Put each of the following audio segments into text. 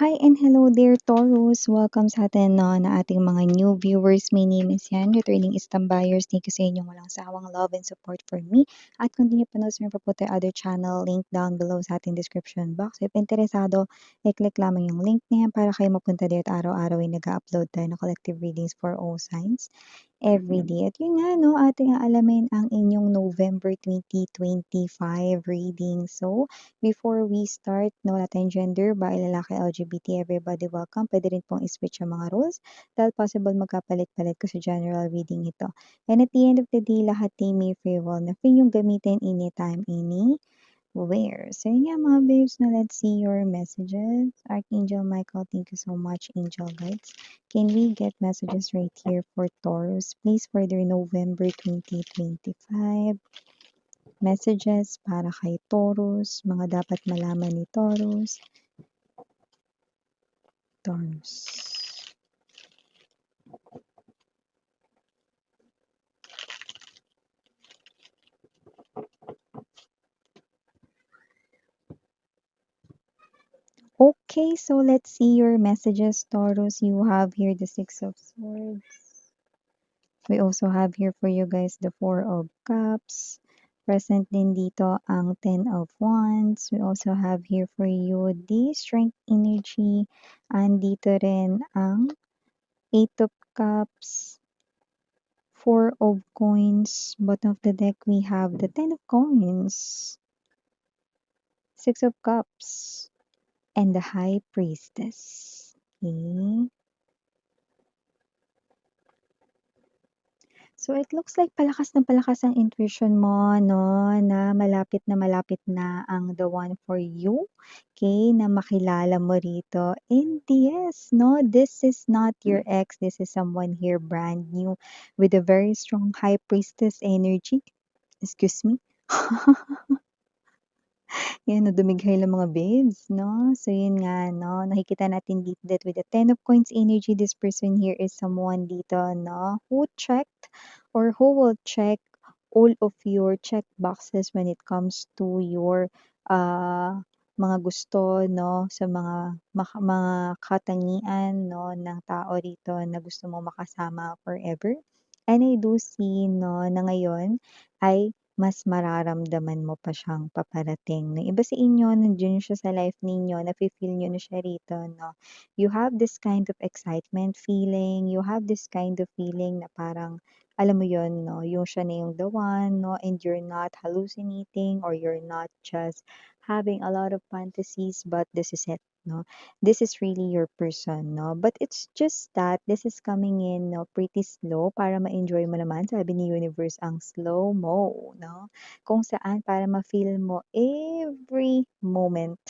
Hi and hello there, Taurus. Welcome sa atin na ating mga new viewers. My name is Yan, returning Istam buyers. Thank you sa inyong walang sawang love and support for me. At kung di niyo pa na-subscribe pa po tayo other channel, link down below sa ating description box. If interesado, i-click lamang yung link na yan para kayo mapunta dito. Araw-araw ay nag-upload tayo ng collective readings for all signs every day. At yun nga, no, ating aalamin ang inyong November 2025 reading. So, before we start, no, wala tayong gender, babae, lalaki, LGBT, everybody welcome. Pwede rin pong i-switch ang mga rules dahil possible magkapalit-palit ko sa general reading ito. And at the end of the day, lahat ay may free will na free yung gamitin anytime, anywhere. So yun nga mga babes, na let's see your messages. Archangel Michael, thank you so much, Angel Guides. Can we get messages right here for Taurus, please, for their November 2025 messages para kay Taurus, mga dapat malaman ni Taurus. Okay, so let's see your messages, Taurus. You have here the Six of Swords. We also have here for you guys the Four of Cups. Present din dito ang Ten of Wands. We also have here for you the Strength energy. And dito rin ang Eight of Cups. Four of Coins. Bottom of the deck, we have the Ten of Coins. Six of Cups. And the High Priestess. Okay. So it looks like palakas na palakas ang intuition mo, no, na malapit na ang the one for you, okay, na makilala mo rito. And yes, no, this is not your ex, this is someone here brand new with a very strong high priestess energy. Excuse me. Yan, no, dumighay lang mga babes, no? So, yun nga, no? Nakikita natin dito that with the Ten of Coins energy, this person here is someone dito, no? Who checked or who will check all of your check boxes when it comes to your mga gusto, no? Sa mga katangian, no? Ng tao rito na gusto mo makasama forever. And I do see, no, na ngayon ay mas mararamdaman mo pa siyang paparating. Ng iba sa inyo, nandiyan siya sa life ninyo, nafe-feel niyo na siya rito, no? You have this kind of excitement feeling, you have this kind of feeling na parang, alam mo yon, no? Yung siya na yung the one, no? And you're not hallucinating or you're not just having a lot of fantasies, but this is it, no? This is really your person, no? But it's just that this is coming in, no, pretty slow para ma-enjoy mo naman, sabi ni Universe, ang slow-mo, no? Kung saan para ma-feel mo every moment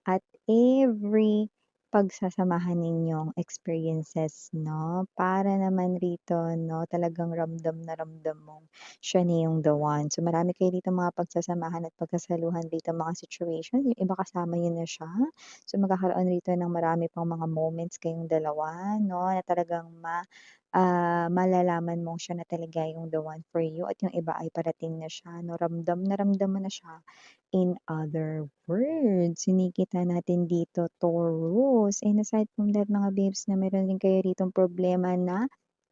at every pagsasamahan ninyong experiences, no? Para naman rito, no, talagang ramdam na ramdam mong siya na yung the one. So, marami kayo dito mga pagsasamahan at pagkasaluhan dito mga situations. Yung iba kasama niyo na siya. So, magkakaroon rito ng marami pang mga moments kayong dalawa, no, na talagang malalaman mong siya na talaga yung the one for you at yung iba ay parating na siya, no, ramdam na ramdam mo na siya. In other words, nakikita natin dito, Taurus. And aside from that, mga babes, na meron din kayo ditong problema na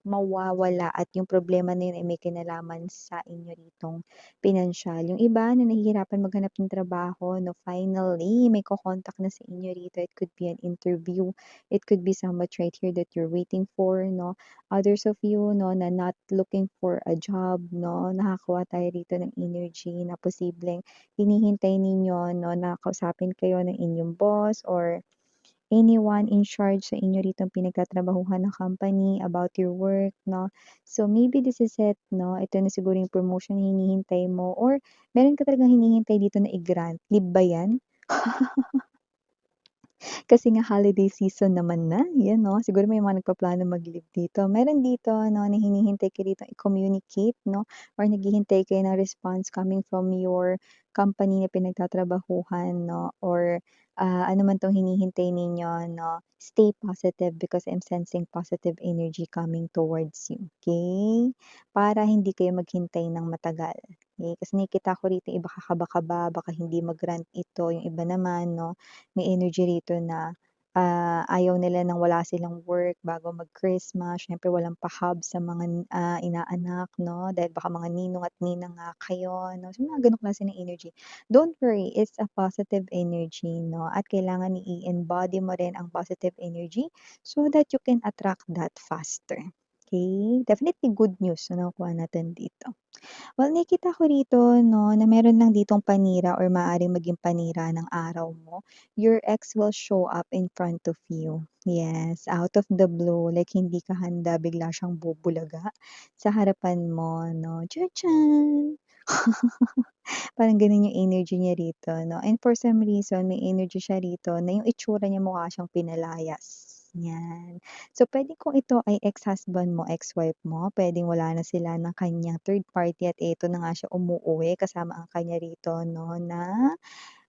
mawawala at yung problema na yun ay may kinalaman sa inyo ritong pinansyal. Yung iba na nahihirapan maghanap ng trabaho, no, finally, may kokontak na sa inyo rito. It could be an interview. It could be somewhat right here that you're waiting for, no. Others of you, no, na not looking for a job, no, nakakuha tayo rito ng energy na posibleng hinihintay ninyo, no, na kausapin kayo ng inyong boss or anyone in charge sa inyo ritong pinagtatrabahuhan ng company about your work, no? So, maybe this is it, no? Ito na siguro yung promotion na hinihintay mo or meron ka talagang hinihintay dito na i-grant. Leave ba yan? Kasi nga holiday season naman na, yan 'no, siguro may mga nagpaplano mag-leave dito. Meron dito 'no, na hinihintay kayo ditong i-communicate 'no, or naghihintay kayo ng response coming from your company na pinagtatrabahuhan 'no, or ano man 'tong hinihintay ninyo 'no, stay positive because I'm sensing positive energy coming towards you, okay? Para hindi kayo maghintay ng matagal, okey? Kasi nakikita ko rito iba kakaba-kaba, baka hindi mag-grant ito, yung iba naman 'no, may energy rito na ayaw nila ng wala silang work bago mag-Christmas, siyempre walang pahab sa mga, inaanak 'no, dahil baka mga ninong at ninang nga kayo 'no, so mga gano'ng klase ng energy. Don't worry, it's a positive energy 'no, at kailangan i-embody mo rin ang positive energy so that you can attract that faster, okay. Definitely good news na nakukuha natin dito. Well, nakikita ko rito 'no, na meron lang ditong panira or maaaring maging panira ng araw mo. Your ex will show up in front of you. Yes, out of the blue, like hindi ka handa, bigla siyang bubulaga sa harapan mo 'no, tsa-tsan! Parang gano'n yung energy niya rito 'no, and for some reason may energy siya rito na yung itsura niya mukha siyang pinalayas, 'yan. So, puwedeng kung ito ay ex-husband mo, ex-wife mo, puwedeng wala na sila ng kanyang third party at eto na nga siya umuuwi kasama ang kanya rito 'no, na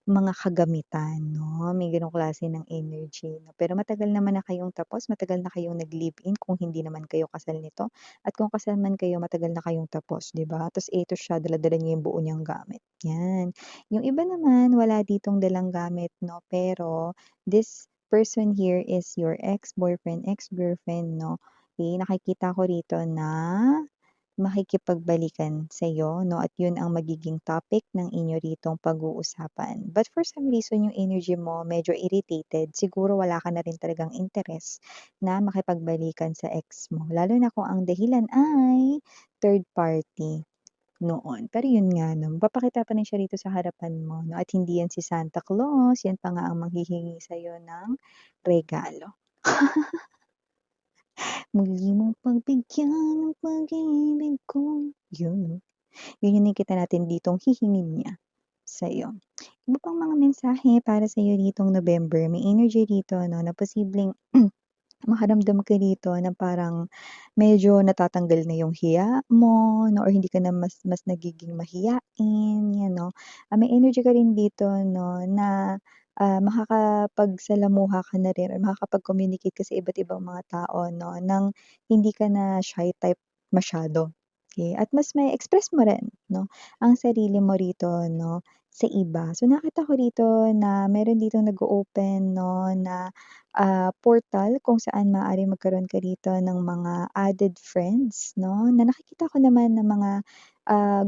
mga kagamitan 'no, may gano'ng klase ng energy 'no. Pero matagal naman na kayong tapos, matagal na kayong nag-live-in kung hindi naman kayo kasal nito at kung kasal man kayo matagal na kayong tapos, 'di ba? Ta's eto siya dala-dala niya yung buo niyang gamit, 'yan. Yung iba naman wala ditong dalang gamit 'no, pero this person here is your ex-boyfriend, ex-girlfriend 'no. Eh, nakikita ko rito na makikipagbalikan sa'yo 'no, at yun ang magiging topic ng inyo ritong pag-uusapan. But for some reason yung energy mo medyo irritated, siguro wala ka na rin talagang interes na makipagbalikan sa ex mo, lalo na kung ang dahilan ay third party noon. Pero yun nga 'no, magpapakita pa rin siya rito sa harapan mo 'no, at hindi yan si Santa Claus, yan pa nga ang manghihingi sa'yo ng regalo. Muli mong pagbigyan ng pag-ibig ko, yun 'no. Yun yung nakikita natin ditong hihingin niya sa'yo. Iba pang mga mensahe para sa'yo ditong November, may energy dito 'no, na posibleng makaramdam ka dito na parang medyo natatanggal na yung hiya mo 'no, or hindi ka na mas nagiging mahiyain, 'yan 'no. May energy ka rin dito 'no na, makakapagsalamuha ka na rin or makakapag-communicate ka sa iba't ibang mga tao 'no, ng hindi ka na shy type masyado, okey. At mas ma-e-express mo rin 'no, ang sarili mo rito 'no, sa iba. So, nakita ko rito na meron ditong nag-o-open 'no na portal kung saan maaaring magkaroon ka dito ng mga added friends 'no, na nakikita ko naman na mga,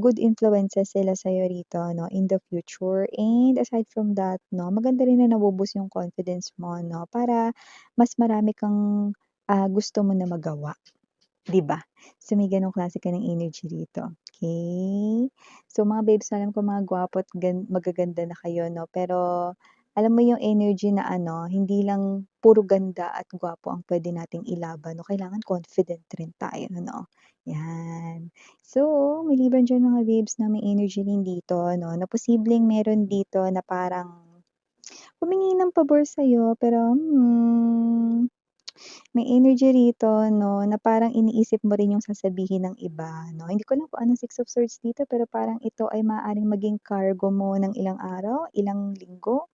good influences sila sa'yo rito 'no, in the future. And aside from that 'no, maganda rin na nabu-boost yung confidence mo 'no, para mas marami kang, gusto mo na magawa, 'di ba? So, may gano'ng klase ka ng energy rito, okey? So, mga babes, alam ko mga gwapo at magaganda na kayo 'no, pero alam mo yung energy na ano, hindi lang puro ganda at gwapo ang puwede nating ilaban 'no, kailangan confident rin tayo 'no, 'yan. So, maliban diyan mga babes na may energy rin dito 'no, na posibleng meron dito na parang humingi ng pabor sa'yo pero, may energy rito 'no, na parang iniisip mo rin yung sasabihin ng iba 'no. Hindi ko alam kung anong Six of Swords dito, pero parang ito ay maaaring maging cargo mo ng ilang araw, ilang linggo,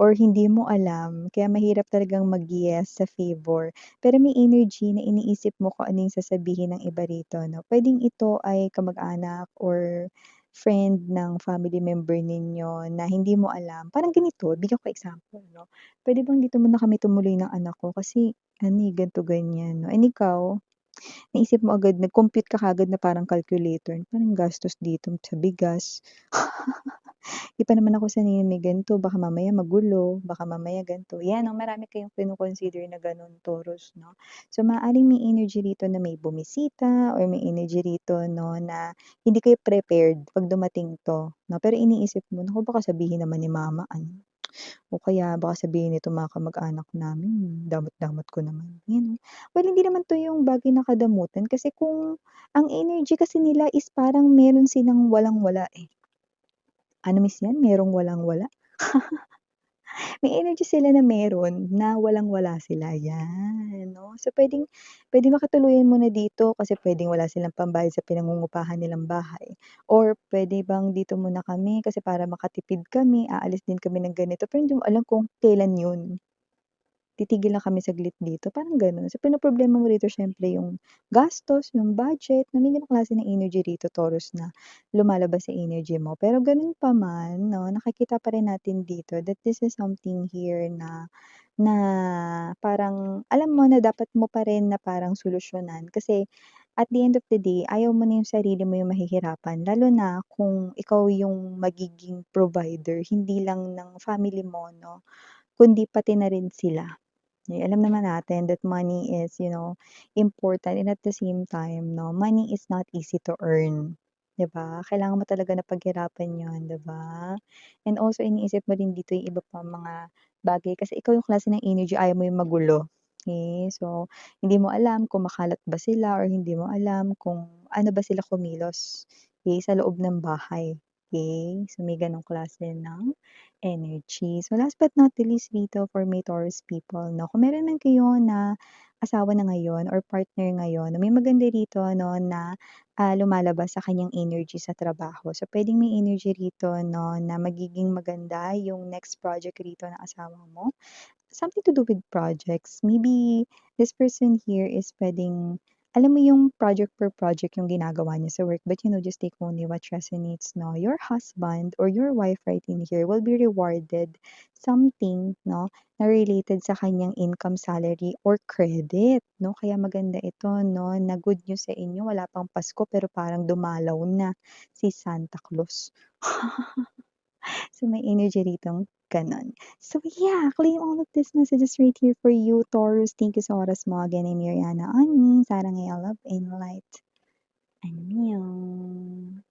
or hindi mo alam. Kaya mahirap talagang mag-yes sa favor. Pero may energy na iniisip mo kung ano yung sasabihin ng iba rito 'no. Puwedeng ito ay kamag-anak or friend ng family member ninyo na hindi mo alam. Parang ganito, bigyan ko example 'no. "Puwede bang dito muna kami tumuloy ng anak ko kasi ano, eh, ganito ganyan 'no." And ikaw, naisip mo agad, nag-compute ka kaagad na parang calculator, parang gastos dito sa bigas. Di pa naman ako sanay na may ganito, baka mamaya magulo, baka mamaya ganito. 'Yan 'no, marami kayong kino-consider na gano'n, Taurus 'no. So, maaaring may energy rito na may bumisita or may energy rito 'no, na hindi kayo prepared 'pag dumating 'to 'no. Pero iniisip mo, "Naku, baka sabihin naman ni mama ano, o kaya baka sabihin nitong mga kamag-anak namin damot-damot ko naman." 'Yan 'no. Well, hindi naman 'to yung bagay na kadamutan kasi kung ang energy kasi nila is parang meron silang walang-wala, eh. Ano miss 'yan, merong walang-wala? May energy sila na meron na walang-wala sila, 'yan 'no. So, puwedeng makatuluyan mo na dito kasi puwedeng wala silang pambayad sa pinangungupahan nilang bahay, or puwede bang dito muna kami kasi para makatipid kami, aalis din kami ng ganito, pero hindi mo alam kung kailan 'yun. Titigil lang kami saglit dito, parang gano'n. So, pinoproblema mo rito siyempre yung gastos, yung budget, na may gano'ng klase ng energy rito, Taurus, na lumalabas sa energy mo. Pero gano'n pa man 'no, nakikita pa rin natin dito that this is something here na na parang alam mo na dapat mo pa rin na parang solusyonan kasi at the end of the day, ayaw mo na yung sarili mo yung mahihirapan lalo na kung ikaw yung magiging provider hindi lang ng family mo 'no, kundi pati na rin sila. Eh, alam naman natin that money is, important and at the same time 'no, money is not easy to earn, 'di ba? Kailangan mo talaga na paghirapan 'yun, 'di ba? And also iniisip mo din dito yung iba pang mga bagay kasi ikaw yung klase ng energy ayaw mo yung magulo, okey? So, hindi mo alam kung makalat ba sila or hindi mo alam kung ano ba sila kumilos, okey, sa loob ng bahay, okey? So, may gano'ng klase ng energy. So last but not the least dito for may Taurus people 'no, kung meron man kayo na asawa na ngayon or partner ngayon, may maganda rito 'no na, lumalabas sa kanyang energy sa trabaho. So puwedeng may energy rito 'no na magiging maganda yung next project rito ng asawa mo. Something to do with projects. Maybe this person here is puwedeng alam mo yung project per project yung ginagawa niya sa work, but just take only what resonates 'no. Your husband or your wife right in here will be rewarded something 'no, na related sa kanyang income, salary or credit 'no. Kaya maganda ito 'no, na good news sa inyo wala pang Pasko pero parang dumalaw na si Santa Claus. So, may energy ritong gano'n. So, yeah, claim all of these messages right here for you, Taurus. Thank you sa oras mo. Again, I'm Mariana Ani, sarang I love and light. Annyeong.